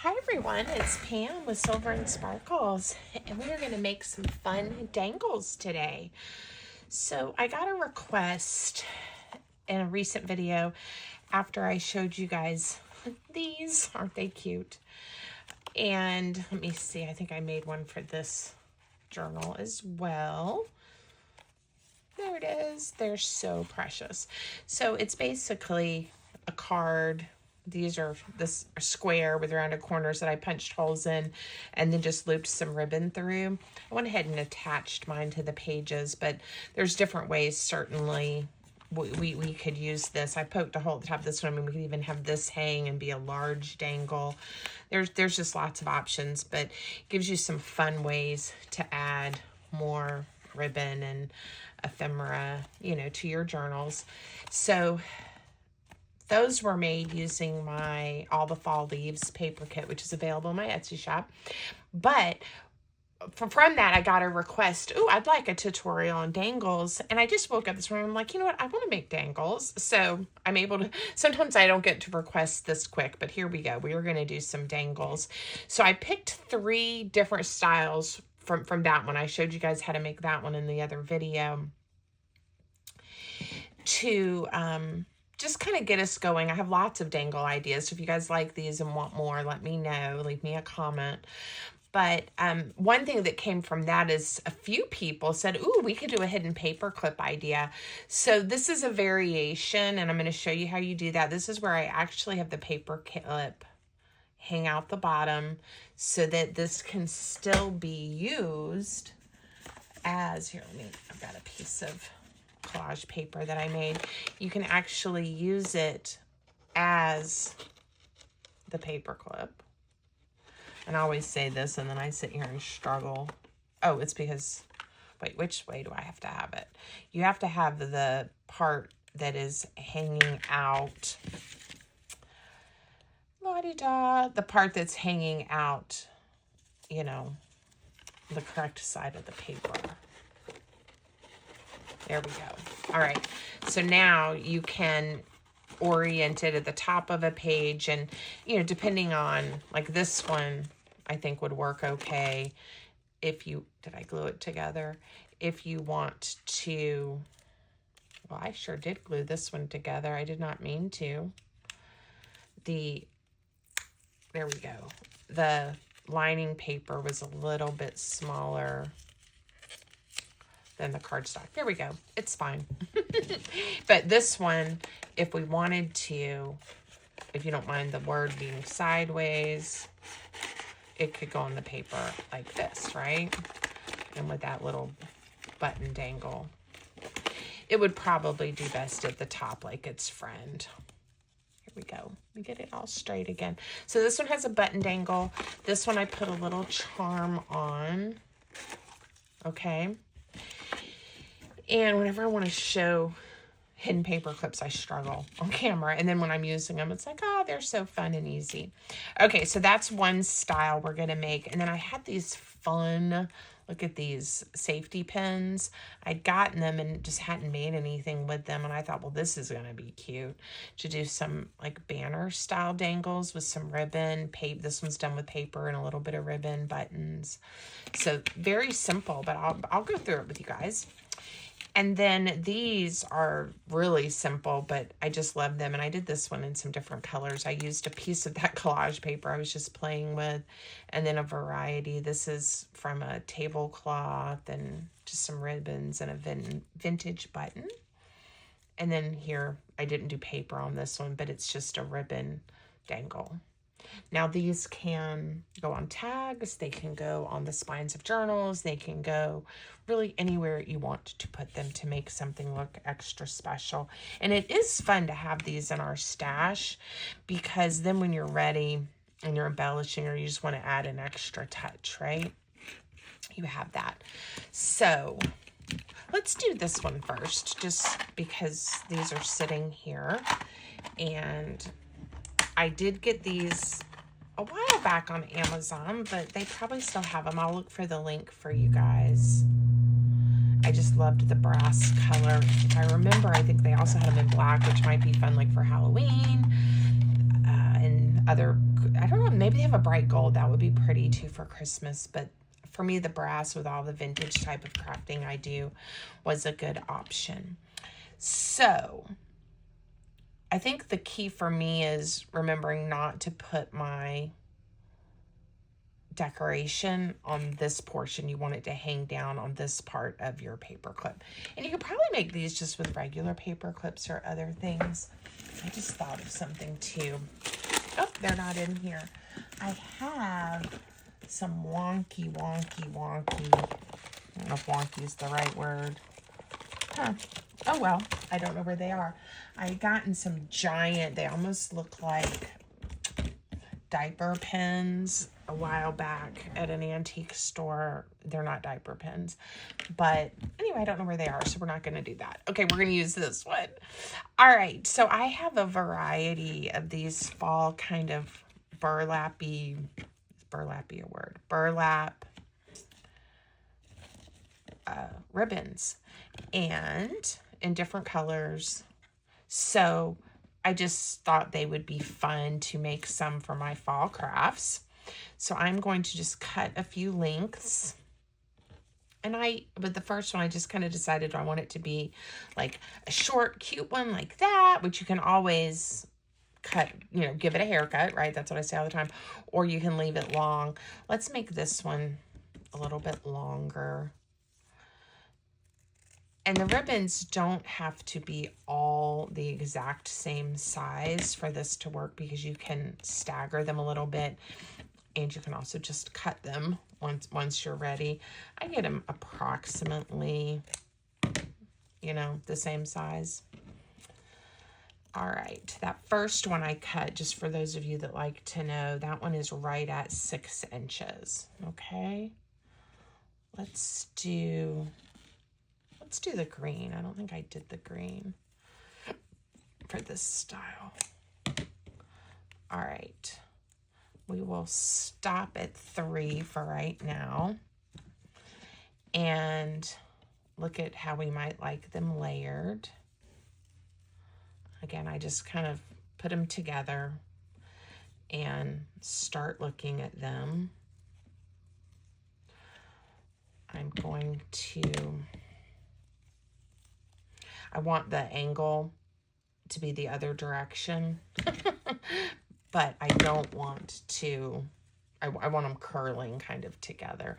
Hi everyone, it's Pam with Silver and Sparkles, and we are going to make some fun dangles today. So I got a request in a recent video after I showed you guys these. Aren't they cute? And let me see, I think I made one for this journal as well. There it is. They're so precious. So it's basically a card. These are this square with rounded corners that I punched holes in and then just looped some ribbon through. I went ahead and attached mine to the pages, but there's different ways certainly we could use this. I poked a hole at the top of this one. I mean, we could even have this hang and be a large dangle. There's just lots of options, but it gives you some fun ways to add more ribbon and ephemera, you know, to your journals. So those were made using my All the Fall Leaves paper kit, which is available in my Etsy shop. But from that, I got a request. Oh, I'd like a tutorial on dangles. And I just woke up this morning. I'm like, you know what? I want to make dangles. So I'm able to, sometimes I don't get to request this quick, but here we go. We are going to do some dangles. So I picked 3 different styles from that one. I showed you guys how to make that one in the other video to just kind of get us going. I have lots of dangle ideas. So if you guys like these and want more, let me know. Leave me a comment. But one thing that came from that is a few people said, ooh, we could do a hidden paper clip idea. So this is a variation, and I'm going to show you how you do that. This is where I actually have the paper clip hang out the bottom so that this can still be used as, here, I've got a piece of collage paper that I made. You can actually use it as the paper clip. And I always say this and then I sit here and struggle. Oh, it's because, wait, which way do I have to have it? You have to have the part that is hanging out. La-di-da. The part that's hanging out, you know, the correct side of the paper. There we go. All right. So now you can orient it at the top of a page and, you know, depending on, like this one, I think would work okay if you, did I glue it together? If you want to, well, I sure did glue this one together. I did not mean to. There we go. The lining paper was a little bit smaller than the cardstock. There we go. It's fine. But this one, if we wanted to, if you don't mind the word being sideways, it could go on the paper like this, right? And with that little button dangle, it would probably do best at the top like its friend. Here we go. We get it all straight again. So this one has a button dangle. This one I put a little charm on. Okay. And whenever I want to show hidden paper clips, I struggle on camera. And then when I'm using them, it's like, oh, they're so fun and easy. Okay, so that's one style we're going to make. And then I had these fun, look at these safety pins. I'd gotten them and just hadn't made anything with them. And I thought, well, this is going to be cute to do some like banner style dangles with some ribbon. This one's done with paper and a little bit of ribbon, buttons. So very simple, but I'll go through it with you guys. And then these are really simple, but I just love them. And I did this one in some different colors. I used a piece of that collage paper I was just playing with, and then a variety. This is from a tablecloth and just some ribbons and a vintage button. And then here, I didn't do paper on this one, but it's just a ribbon dangle. Now these can go on tags, they can go on the spines of journals, they can go really anywhere you want to put them to make something look extra special. And it is fun to have these in our stash because then when you're ready and you're embellishing or you just want to add an extra touch, right? You have that. So let's do this one first, just because these are sitting here. And I did get these a while back on Amazon, but they probably still have them. I'll look for the link for you guys. I just loved the brass color. If I remember, I think they also had them in black, which might be fun like for Halloween. And other, I don't know, maybe they have a bright gold. That would be pretty too for Christmas. But for me, the brass with all the vintage type of crafting I do was a good option. So I think the key for me is remembering not to put my decoration on this portion. You want it to hang down on this part of your paper clip. And you could probably make these just with regular paper clips or other things. I just thought of something too. Oh, they're not in here. I have some wonky. I don't know if wonky is the right word. Huh. Oh, well, I don't know where they are. I gotten some giant, they almost look like diaper pins a while back at an antique store. They're not diaper pins. But anyway, I don't know where they are, so we're not going to do that. Okay, we're going to use this one. All right, so I have a variety of these fall kind of burlap ribbons, and in different colors. So I just thought they would be fun to make some for my fall crafts. So I'm going to just cut a few lengths. And but the first one, I just kind of decided I want it to be like a short, cute one like that, which you can always cut, give it a haircut, right? That's what I say all the time. Or you can leave it long. Let's make this one a little bit longer. And the ribbons don't have to be all the exact same size for this to work, because you can stagger them a little bit, and you can also just cut them once you're ready. I get them approximately, the same size. All right, that first one I cut, just for those of you that like to know, that one is right at 6 inches, okay? Let's do the green. I don't think I did the green for this style. All right. We will stop at 3 for right now. And look at how we might like them layered. Again, I just kind of put them together and start looking at them. I'm going to... I want the angle to be the other direction, but I don't want to, I want them curling kind of together.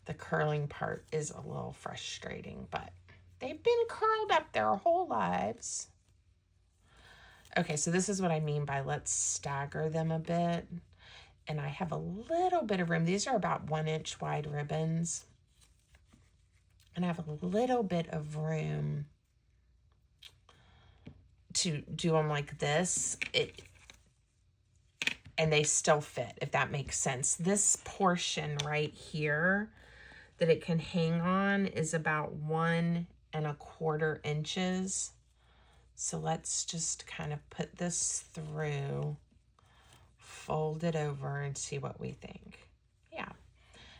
The curling part is a little frustrating, but they've been curled up their whole lives. Okay, so this is what I mean by let's stagger them a bit. And I have a little bit of room. These are about 1 inch wide ribbons. And I have a little bit of room to do them like this, and they still fit, if that makes sense. This portion right here that it can hang on is about 1 1/4 inches. So let's just kind of put this through, fold it over, and see what we think. Yeah,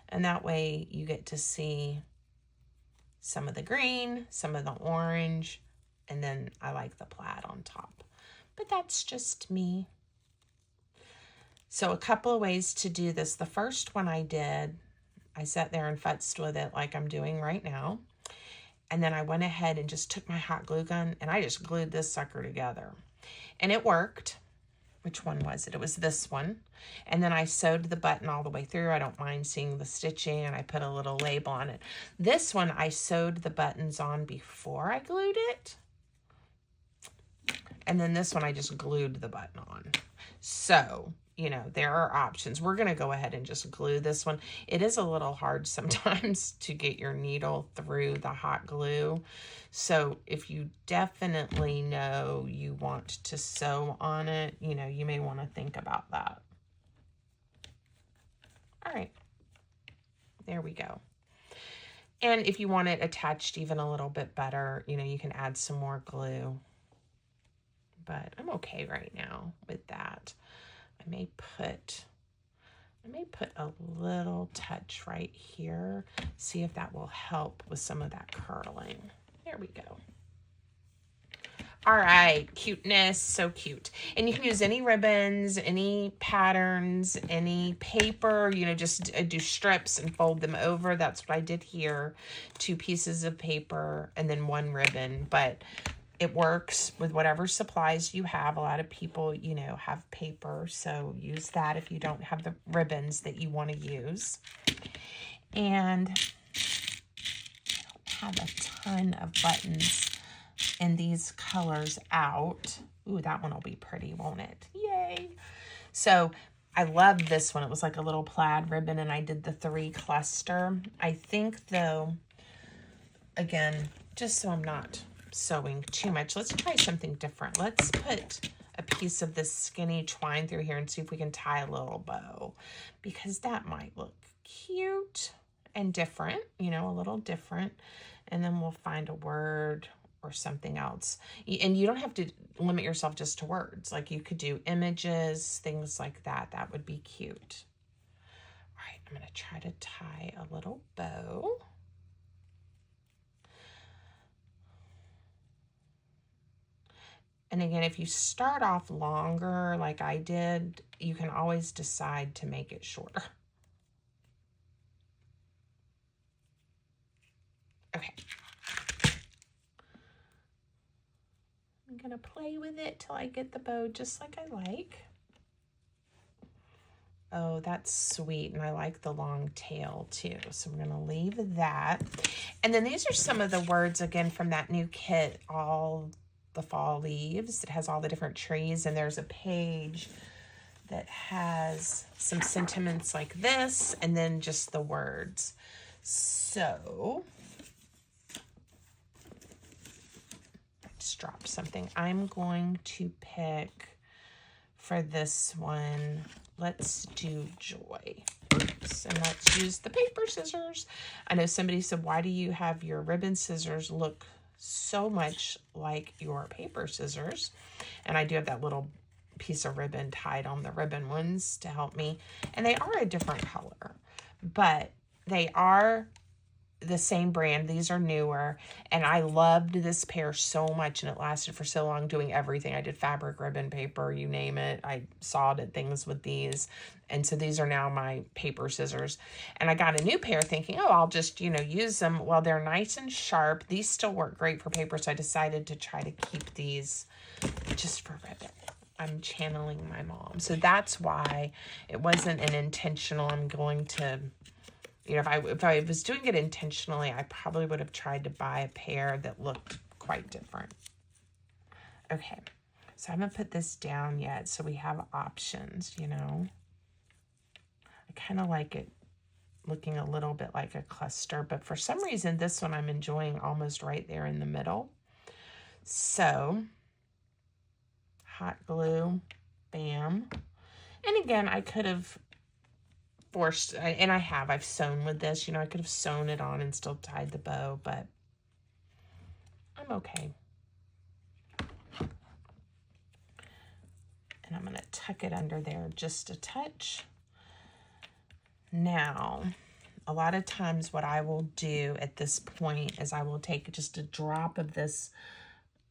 and that way you get to see some of the green, some of the orange, and then I like the plaid on top. But that's just me. So a couple of ways to do this. The first one I did, I sat there and futzed with it like I'm doing right now. And then I went ahead and just took my hot glue gun and I just glued this sucker together. And it worked. Which one was it? It was this one. And then I sewed the button all the way through. I don't mind seeing the stitching, and I put a little label on it. This one, I sewed the buttons on before I glued it. And then this one, I just glued the button on. So, there are options. We're going to go ahead and just glue this one. It is a little hard sometimes to get your needle through the hot glue. So if you definitely know you want to sew on it, you may want to think about that. All right. There we go. And if you want it attached even a little bit better, you can add some more glue. But I'm okay right now with that. I may put a little touch right here. See if that will help with some of that curling. There we go. All right, cuteness, so cute. And you can use any ribbons, any patterns, any paper, you know, just do strips and fold them over. That's what I did here. 2 pieces of paper and then 1 ribbon, but it works with whatever supplies you have. A lot of people, you know, have paper, so use that if you don't have the ribbons that you want to use. And I don't have a ton of buttons in these colors out. Ooh, that one will be pretty, won't it? Yay! So I love this one. It was like a little plaid ribbon, and I did the 3 cluster. I think, though, again, just so I'm not sewing too much, let's try something different. Let's put a piece of this skinny twine through here and see if we can tie a little bow, because that might look cute and different, you know, a little different. And then we'll find a word or something else. And you don't have to limit yourself just to words. Like you could do images, things like that. That would be cute. All right, I'm going to try to tie a little bow. And again, if you start off longer like I did, you can always decide to make it shorter. Okay. I'm gonna play with it till I get the bow just like I like. Oh, that's sweet, and I like the long tail too. So we're gonna leave that. And then these are some of the words again from that new kit, All the Fall Leaves. It has all the different trees, and there's a page that has some sentiments like this, and then just the words. So just dropped something. I'm going to pick for this one, let's do joy. Oops, and let's use the paper scissors. I know somebody said, why do you have your ribbon scissors look so much like your paper scissors? And I do have that little piece of ribbon tied on the ribbon ones to help me. And they are a different color, but they are the same brand. These are newer, and I loved this pair so much, and it lasted for so long, doing everything. I did fabric, ribbon, paper, you name it. I sawed at things with these, and so these are now my paper scissors. And I got a new pair thinking, oh, I'll just, you know, use them. Well, they're nice and sharp. These still work great for paper, so I decided to try to keep these just for ribbon. I'm channeling my mom. So that's why it wasn't an intentional, I'm going to, you know, if I was doing it intentionally, I probably would have tried to buy a pair that looked quite different. Okay, so I haven't put this down yet, so we have options, you know. I kind of like it looking a little bit like a cluster, but for some reason, this one I'm enjoying almost right there in the middle. So, hot glue, bam. And again, I could have forced, and I've sewn with this, you know, I could have sewn it on and still tied the bow, but I'm okay. And I'm going to tuck it under there just a touch. Now, a lot of times what I will do at this point is I will take just a drop of this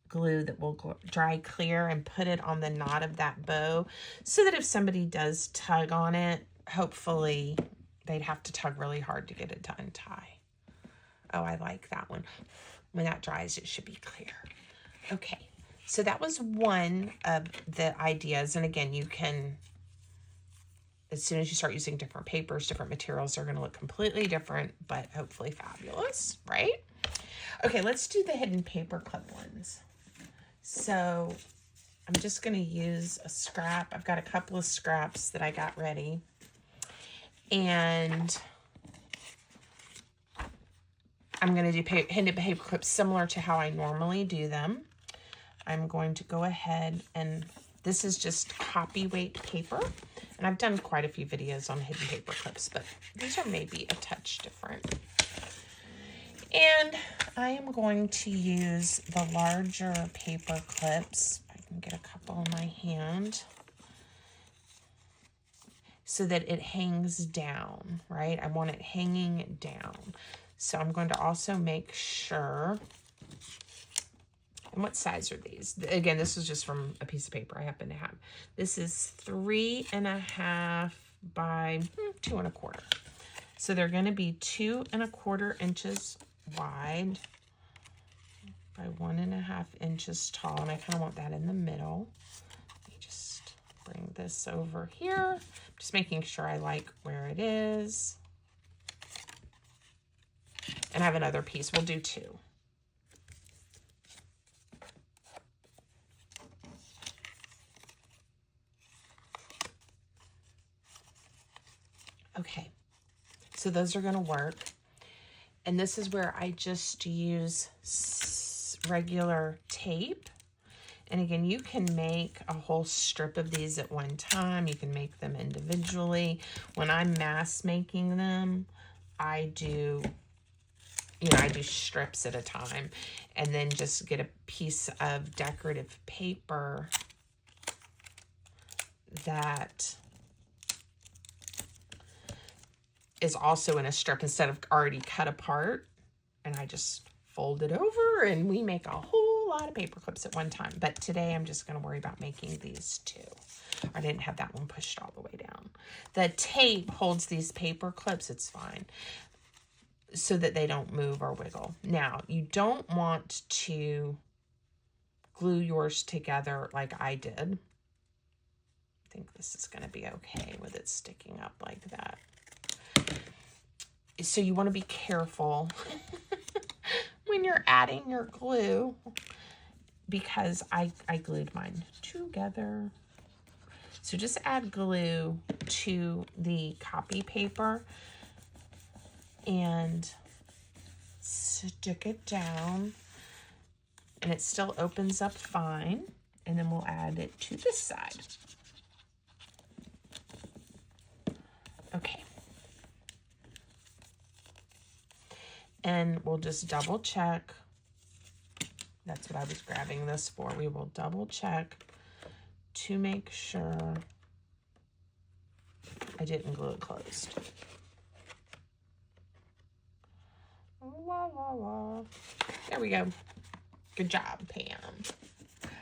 glue that will dry clear and put it on the knot of that bow, so that if somebody does tug on it, hopefully they'd have to tug really hard to get it to untie. Oh, I like that one. When that dries, it should be clear. Okay, so that was one of the ideas. And again, you can, as soon as you start using different papers, different materials, they're going to look completely different, but hopefully fabulous, right? Okay, let's do the hidden paper clip ones. So I'm just going to use a scrap. I've got a couple of scraps that I got ready. And I'm going to do hidden paper clips similar to how I normally do them. I'm going to go ahead, and this is just copy weight paper. And I've done quite a few videos on hidden paper clips, but these are maybe a touch different. And I am going to use the larger paper clips. I can get a couple in my hand, so that it hangs down, right? I want it hanging down. So I'm going to also make sure And what size are these? Again, this is just from a piece of paper I happen to have. This is 3.5 by 2.25. So they're going to be 2.25 inches wide by 1.5 inches tall. And I kind of want that in the middle. Let me just bring this over here. Just making sure I like where it is. And I have another piece. We'll do 2. Okay, so those are going to work. And this is where I just use regular tape. And again, you can make a whole strip of these at one time. You can make them individually. When I'm mass making them, I do strips at a time, and then just get a piece of decorative paper that is also in a strip instead of already cut apart, and I just fold it over and we make a whole lot of paper clips at one time. But today I'm just going to worry about making these 2. I didn't have that one pushed all the way down. The tape holds these paper clips, it's fine, so that they don't move or wiggle. Now, you don't want to glue yours together like I did. I think this is going to be okay with it sticking up like that. So you want to be careful when you're adding your glue, because I glued mine together. So just add glue to the copy paper and stick it down, and it still opens up fine. And then we'll add it to this side. Okay. And we'll just double check. That's what I was grabbing this for. We will double check to make sure I didn't glue it closed. La, la, la. There we go. Good job, Pam.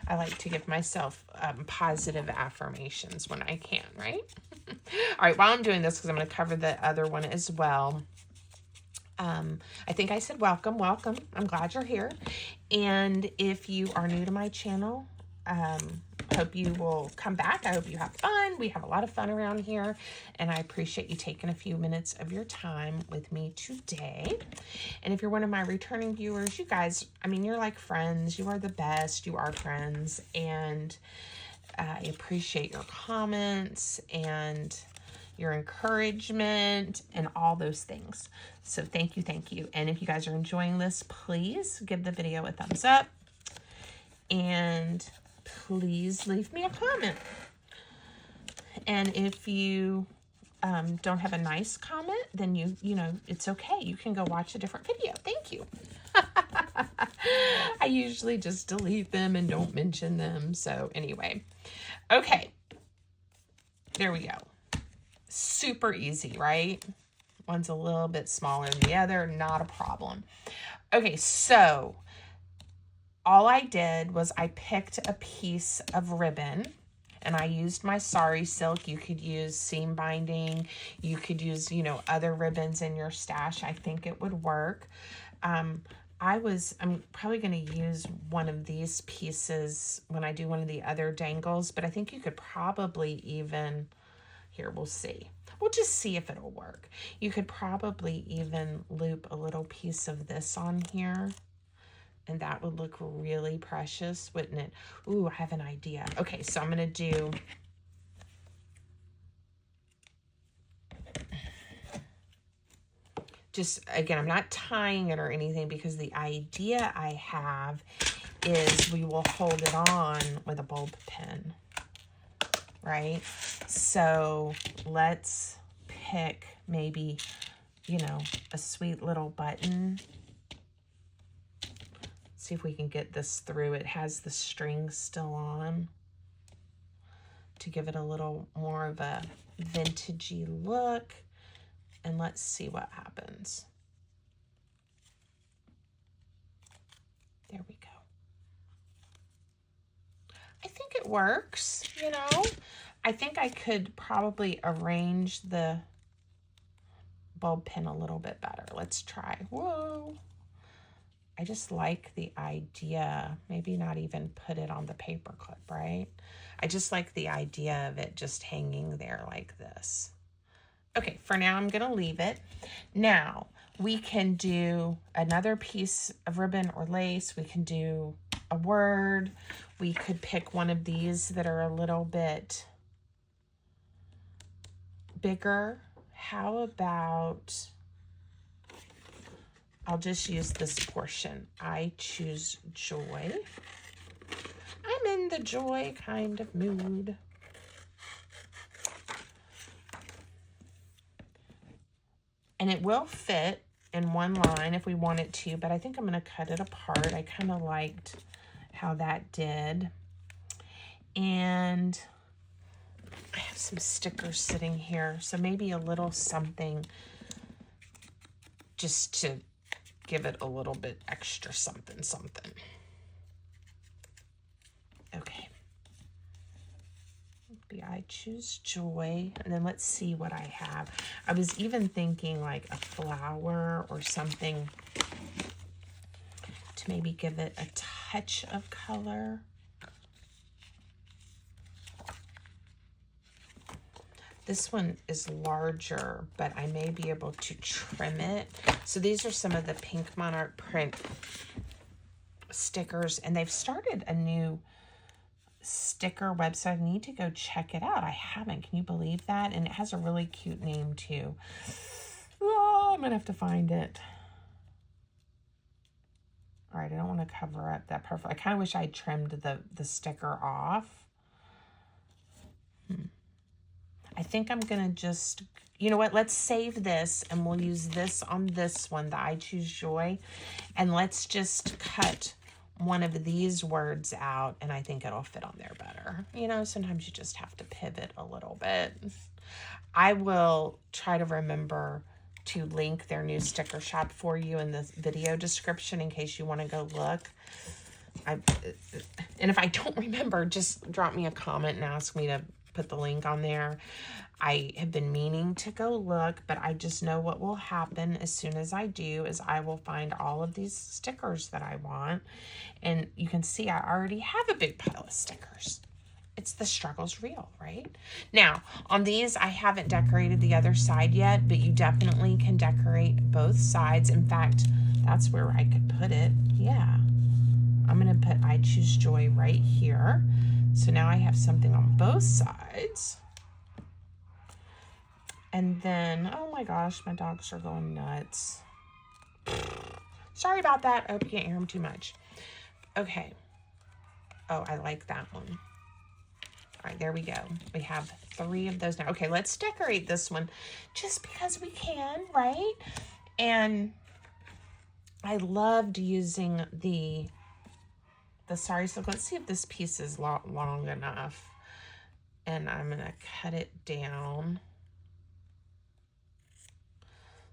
I like to give myself positive affirmations when I can, right? All right, while I'm doing this, because I'm going to cover the other one as well. I think I said welcome. I'm glad you're here. And if you are new to my channel, hope you will come back. I hope you have fun. We have a lot of fun around here, and I appreciate you taking a few minutes of your time with me today. And if you're one of my returning viewers, you guys, I mean, you're like friends. You are the best. You are friends, and I appreciate your comments and your encouragement and all those things. So thank you, thank you. And if you guys are enjoying this, please give the video a thumbs up, and please leave me a comment. And if you don't have a nice comment, then you know, it's okay. You can go watch a different video. Thank you. I usually just delete them and don't mention them. So anyway, okay, there we go. Super easy, right? One's a little bit smaller than the other, not a problem. Okay, so all I did was I picked a piece of ribbon, and I used my Sari silk. You could use seam binding. You could use, you know, other ribbons in your stash. I think it would work. I'm probably going to use one of these pieces when I do one of the other dangles, but I think you could probably even, here, we'll see. We'll just see if it'll work. You could probably even loop a little piece of this on here, and that would look really precious, wouldn't it? Ooh, I have an idea. Okay, so I'm going to do just, again, I'm not tying it or anything, because the idea I have is we will hold it on with a bulb pin, right? So let's pick maybe, you know, a sweet little button. See if we can get this through. It has the string still on to give it a little more of a vintagey look. And let's see what happens. There we go. I think it works, you know. I think I could probably arrange the bulb pin a little bit better. Let's try. Whoa. I just like the idea. Maybe not even put it on the paper clip, right? I just like the idea of it just hanging there like this. Okay, for now I'm going to leave it. Now, we can do another piece of ribbon or lace. We can do a word. We could pick one of these that are a little bit bigger. How about, I'll just use this portion. I choose joy. I'm in the joy kind of mood. And it will fit in one line if we want it to, but I think I'm going to cut it apart. I kind of liked how that did. And I have some stickers sitting here, so maybe a little something just to give it a little bit extra something. Okay. I choose joy, and then let's see what I have. I was even thinking like a flower or something to maybe give it a touch of color. This one is larger, but I may be able to trim it. So these are some of the Pink Monarch print stickers, and they've started a new sticker website. I need to go check it out. I haven't. Can you believe that? And it has a really cute name too. Oh, I'm gonna have to find it. All right, I don't want to cover up that perfect. I kind of wish I trimmed the sticker off. I think I'm gonna just, you know what, let's save this and we'll use this on this one, the I Choose Joy, and let's just cut one of these words out, and I think it'll fit on there better. You know, sometimes you just have to pivot a little bit. I will try to remember to link their new sticker shop for you in the video description in case you want to go look. And if I don't remember, just drop me a comment and ask me to put the link on there. I have been meaning to go look, but I just know what will happen as soon as I do is I will find all of these stickers that I want. And you can see I already have a big pile of stickers. It's the struggle's real, right? Now, on these, I haven't decorated the other side yet, but you definitely can decorate both sides. In fact, that's where I could put it. Yeah. I'm going to put I Choose Joy right here. So now I have something on both sides. And then, oh my gosh, my dogs are going nuts. Sorry about that. I hope you can't hear them too much. Okay. Oh, I like that one. All right, there we go. We have 3 of those now. Okay, let's decorate this one just because we can, right? And I loved using the sari silk. Let's see if this piece is long enough. And I'm going to cut it down.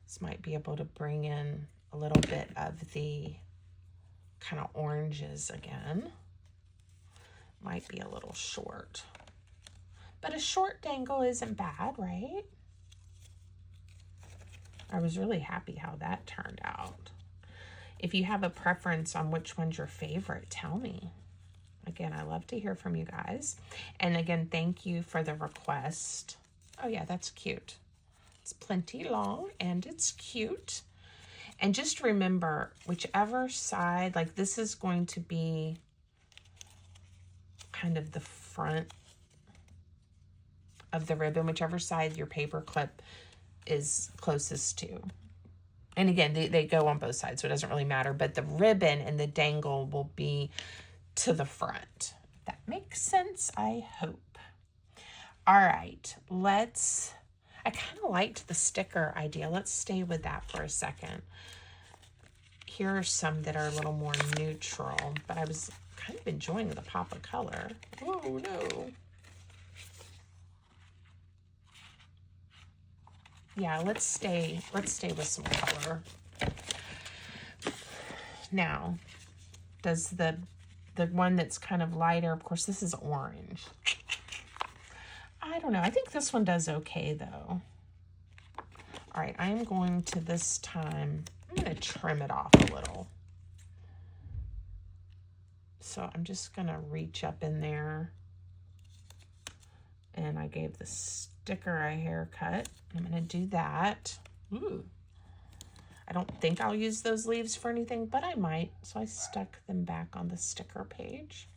This might be able to bring in a little bit of the kind of oranges again. Might be a little short. But a short dangle isn't bad, right? I was really happy how that turned out. If you have a preference on which one's your favorite, tell me. Again, I love to hear from you guys. And again, thank you for the request. Oh yeah, that's cute. It's plenty long and it's cute. And just remember, whichever side, like this is going to be kind of the front of the ribbon, whichever side your paper clip is closest to. And again, they go on both sides, so it doesn't really matter. But the ribbon and the dangle will be to the front. That makes sense, I hope. All right, I kind of liked the sticker idea. Let's stay with that for a second. Here are some that are a little more neutral, but I was kind of enjoying the pop of color. Oh, no. Yeah, let's stay with some color. Now, does the the one that's kind of lighter. Of course, this is orange. I don't know. I think this one does okay, though. All right, I am going to this time, I'm going to trim it off a little. So I'm just going to reach up in there. And I gave the sticker a haircut. I'm going to do that. Ooh. I don't think I'll use those leaves for anything, but I might. So I stuck them back on the sticker page.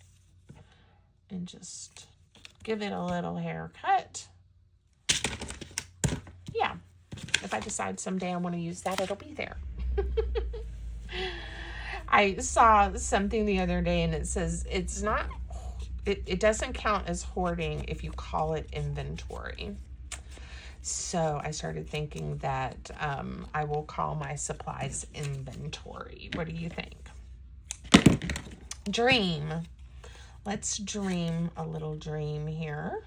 And just give it a little haircut. Yeah. If I decide someday I want to use that, it'll be there. I saw something the other day and it says it's not, it doesn't count as hoarding if you call it inventory. So I started thinking that I will call my supplies inventory. What do you think? Dream. Let's dream a little dream here.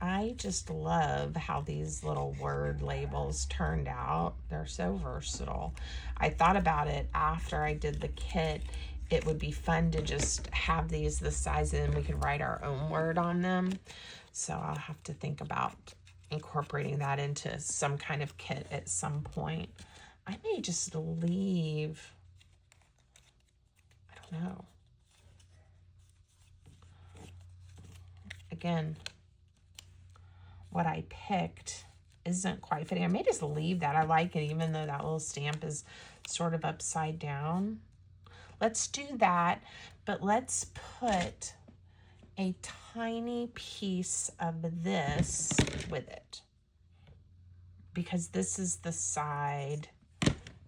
I just love how these little word labels turned out. They're so versatile. I thought about it after I did the kit. It would be fun to just have these this size and we could write our own word on them. So I'll have to think about incorporating that into some kind of kit at some point. I may just leave, I don't know. Again, what I picked isn't quite fitting. I may just leave that. I like it, even though that little stamp is sort of upside down. Let's do that, but let's put a tiny piece of this with it, because this is the side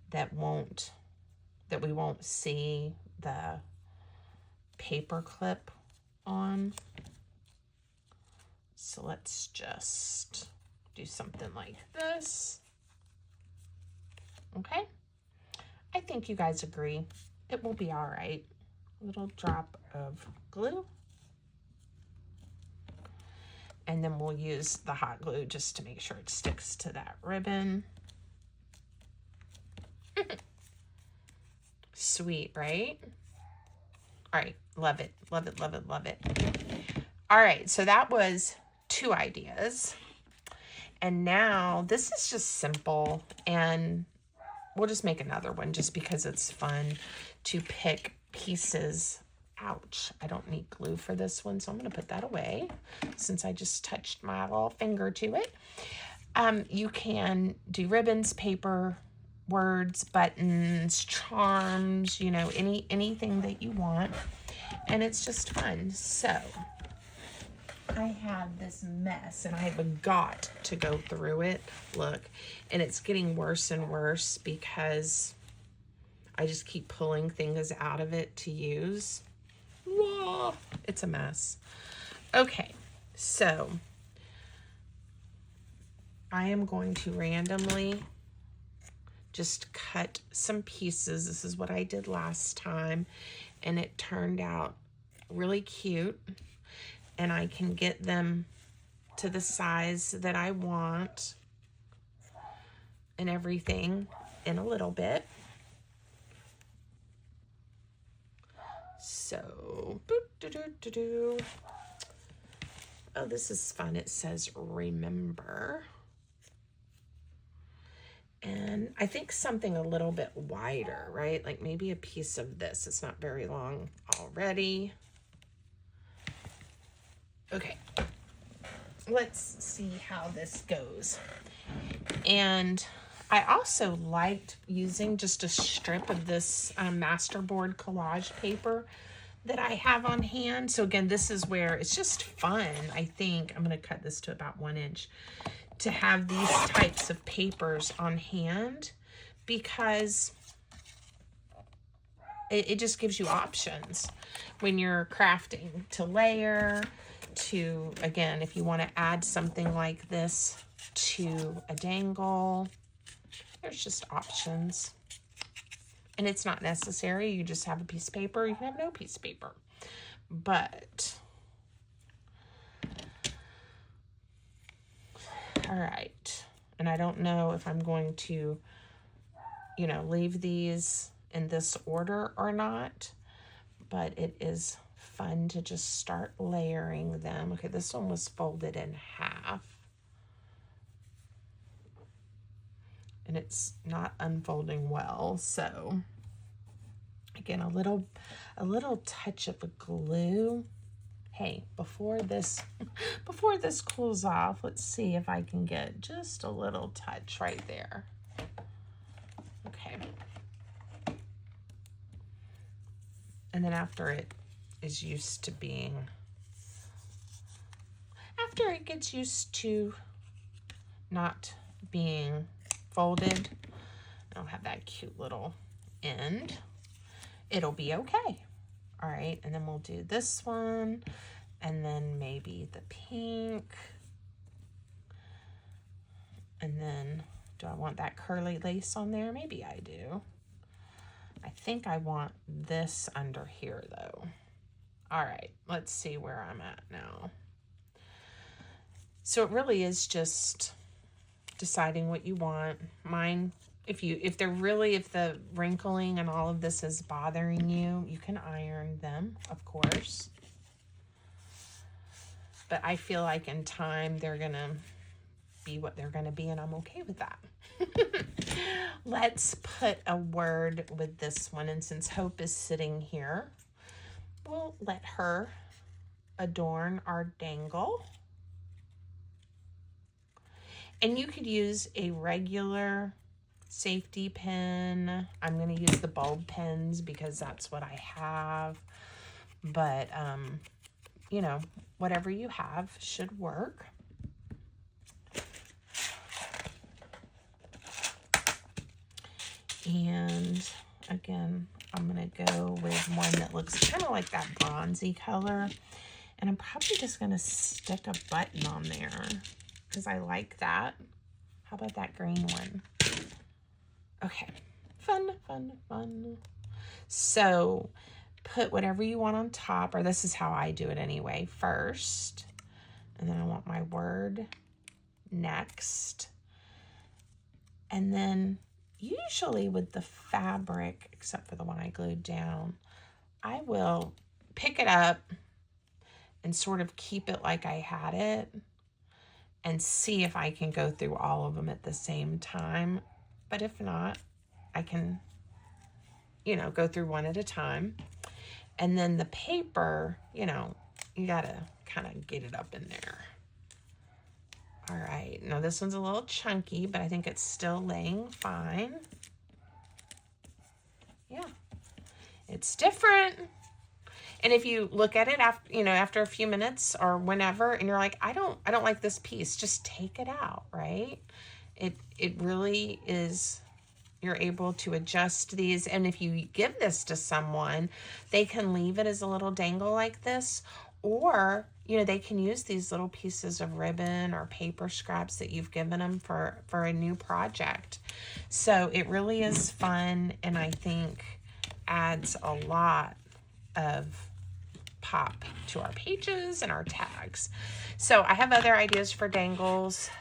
that we won't see the paper clip on. So let's just do something like this. Okay. I think you guys agree. It will be all right. A little drop of glue. And then we'll use the hot glue just to make sure it sticks to that ribbon. Sweet, right? All right. Love it. Love it, love it, love it. All right. So that was 2 ideas. And now this is just simple, and we'll just make another one just because it's fun to pick pieces. Ouch, I don't need glue for this one, so I'm going to put that away since I just touched my little finger to it. You can do ribbons, paper, words, buttons, charms, you know, anything that you want, and it's just fun. So I have this mess and I have got to go through it. Look, and it's getting worse and worse because I just keep pulling things out of it to use. Whoa, it's a mess. Okay, so I am going to randomly just cut some pieces. This is what I did last time, and it turned out really cute. And I can get them to the size that I want and everything in a little bit. So, oh, this is fun. It says remember. And I think something a little bit wider, right? Like maybe a piece of this. It's not very long already. Okay, let's see how this goes. And I also liked using just a strip of this masterboard collage paper that I have on hand. So again, this is where it's just fun. I think I'm going to cut this to about 1 inch to have these types of papers on hand, because it just gives you options when you're crafting to layer, to, again, if you want to add something like this to a dangle, there's just options. And it's not necessary. You just have a piece of paper. You can have no piece of paper. But, all right. And I don't know if I'm going to, you know, leave these in this order or not. but it is fun to just start layering them. Okay, this one was folded in half. And it's not unfolding well, so again, a little touch of glue. Hey, before this cools off, let's see if I can get just a little touch right there. Okay. And then after it is used to being, after it gets used to not being folded, I'll have that cute little end. It'll be okay. All right, and then we'll do this one, and then maybe the pink. And then, do I want that curly lace on there? Maybe I do. I think I want this under here, though. All right, let's see where I'm at now. So it really is just deciding what you want. Mine, if the wrinkling and all of this is bothering you, you can iron them, of course. But I feel like in time they're gonna be what they're gonna be, and I'm okay with that. Let's put a word with this one, and since Hope is sitting here, we'll let her adorn our dangle. And you could use a regular safety pin. I'm going to use the bulb pens because that's what I have. But, you know, whatever you have should work. And again, I'm going to go with one that looks kind of like that bronzy color. And I'm probably just going to stick a button on there because I like that. How about that green one? Okay, fun, fun, fun. So put whatever you want on top, or this is how I do it anyway, first. And then I want my word next. And then usually with the fabric, except for the one I glued down, I will pick it up and sort of keep it like I had it and see if I can go through all of them at the same time. But if not, I can, you know, go through one at a time. And then the paper, you know, you gotta kind of get it up in there. All right, now this one's a little chunky, but I think it's still laying fine. Yeah, it's different. And if you look at it after, you know, after a few minutes or whenever, and you're like, I don't like this piece, just take it out, right? It really is, you're able to adjust these. And if you give this to someone, they can leave it as a little dangle like this, or, you know, they can use these little pieces of ribbon or paper scraps that you've given them for a new project. So it really is fun, and I think adds a lot of pop to our pages and our tags. So I have other ideas for dangles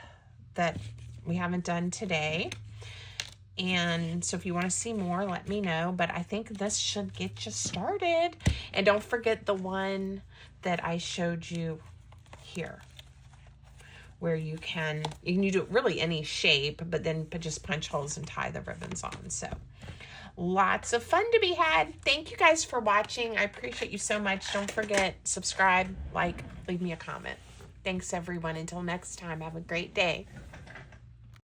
that we haven't done today. And so if you want to see more, let me know. But I think this should get you started. And don't forget the one that I showed you here, where you can do really any shape, but then just punch holes and tie the ribbons on. So lots of fun to be had. Thank you guys for watching. I appreciate you so much. Don't forget, subscribe, like, leave me a comment. Thanks everyone. Until next time, have a great day.